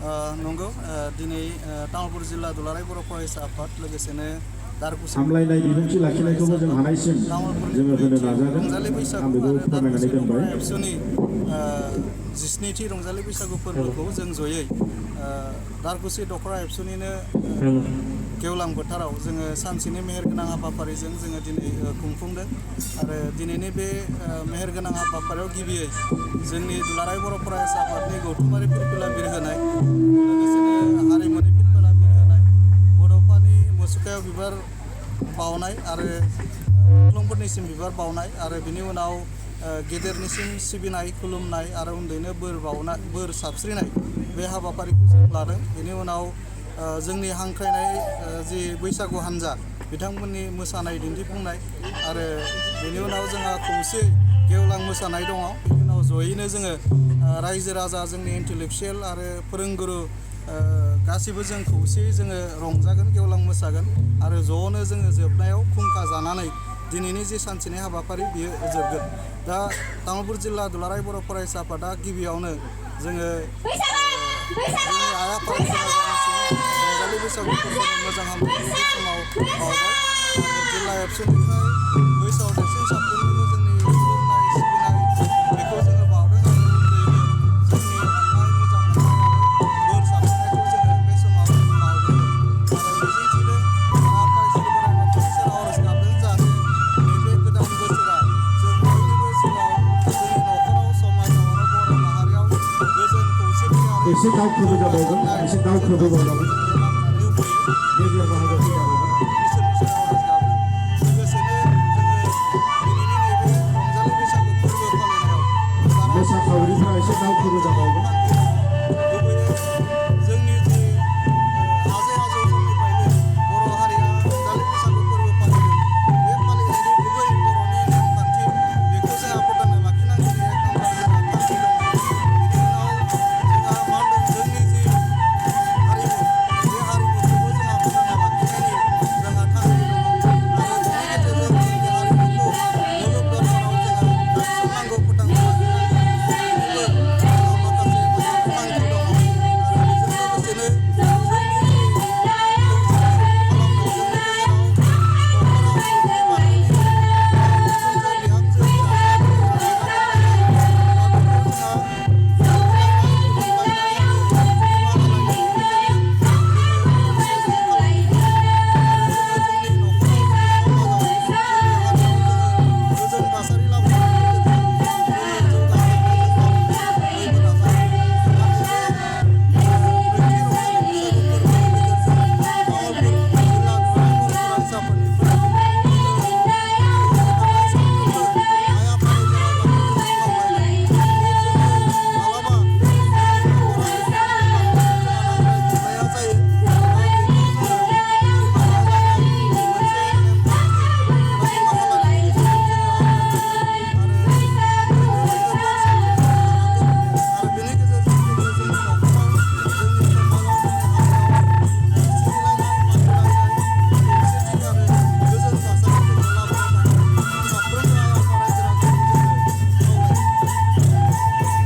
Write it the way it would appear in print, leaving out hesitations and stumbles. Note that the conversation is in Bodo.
नंगौ दिनै तामुलपुर जिल्ला दुलाराय बर' फरायसा आफाद लोगोसेनो सामलायनाय बिबुंथि लाखिनायखौबो जों हानायसिम जोङो होनो नाजागोन। रंजालि बैसागु आं बेखौ आरो फोरमायनानै दोनबाय। एबसुनि 17थि रंजालि बैसागु फोरबोखौ जों जयै दारकुसि दखरा एबसुनिनो गेवलां बोथोराव जोङो सानसेनि मेहेरगोनां हाबाफारिजों जोङो दिनै खुंफुंदों आरो दिनैनि बे मेहेरगोनां हाबाफारियाव गिबियै जोंनि दुलाराय बर' फरायसा आफादनि गौथुमारि फिरफिला बिरहोनाय लोगोसेनो हारिमुनि फिरफिला बिरहोनाय बड'फानि मुसुखायाव बिबार बावनाय आरो मुंख्लंफोरनिसिम बिबार बावनाय आरो बिनि उनाव गेदेरनिसिम सिबिनाय खुलुमनाय आरो उन्दैनो बोर साबस्रिनाय बे हाबाफारिखौ जों लादों। बेनि उनाव जोंनि हांख्रायनाय जि बैसागु हान्जा बिथांमोननि मोसानाय दिन्थिफुंनाय आरो बेनि उनाव जोंहा खौसेयै गेवलां मोसानाय दङ। बेनि उनाव जयैनो जोङो रायजो राजा जोंनि इन्टेलेक्सुयेल आरो फोरोंगुरु गासिबो जों खौसेयै जोङो रंजागोन गेवलां मोसागोन आरो ज'नो जोङो जोबनायाव खुंखा जानानै दिनैनि जि सानसेनि हाबाफारि बियो जोबगोन। दा तामुलपुर जिल्ला दुलाराय बर' फरायसा आफादा गिबियावनो जोङो जोंनि आइ आफा रंजालि बैसागु फोरबोनि मोजां हामलायनायखौ बे समाव बावबाय आरो जिल्ला एबसुनिफ्राय बैसोआव देरसिन साफ्रोमनोबो जोंनि खुलुमनाय सिबिनाय बेखौ जोङो बावदों आरो उन्दैनो जोंनि अननाय मोजां मोननाय आरो बोर साबस्रिनायखौ जोङो बे समाव बावबोदों आरो मिजिंथिदों आफा इसोर बोराइ बाथौनि सेराव आर'ज गाबदों जाहाथे नैबे गोदान बोसोरा जों बयनिबो जिउआव जोंनि न'खराव समाजाव आरो बर' माहारियाव गोजोन खौसेथि आरो एसे दावखोबो जाबावगोन, एसे दावखोबो बावजागोन। लाबोनानै होफैयो गेजेर बाहागोआव फैजाबावगोन। इसोरनि सेराव आर'ज गाबदों। लोगोसेनो जोङो दिनैनि नैबे रंजालि बैसागु फोरबो फालिनायाव मोसाखावरिफ्रा एसे दावखोबो जाबावगोन।